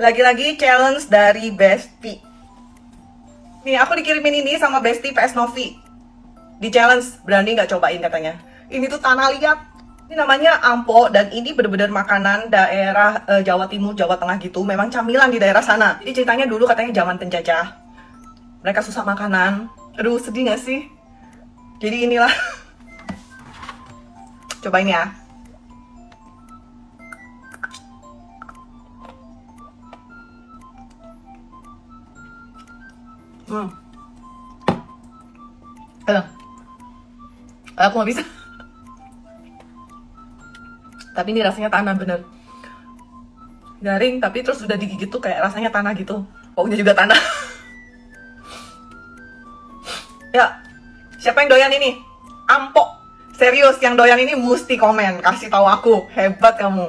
Lagi-lagi challenge dari Besti. Nih, aku dikirimin ini sama Besti PS Novi. Di challenge, berani nggak cobain katanya. Ini tuh tanah liat. Ini namanya ampo, dan ini bener-bener makanan daerah Jawa Timur, Jawa Tengah gitu. Memang camilan di daerah sana. Jadi ceritanya dulu katanya zaman penjajah. Mereka susah makanan. Aduh, sedih nggak sih? Jadi inilah. Cobain ya. Aduh. Aku nggak bisa. Tapi ini rasanya tanah bener. Garing, tapi terus udah digigit tuh kayak rasanya tanah gitu. Baunya juga tanah. Ya, siapa yang doyan ini? Ampo. Serius, yang doyan ini mesti komen. Kasih tahu aku. Hebat kamu.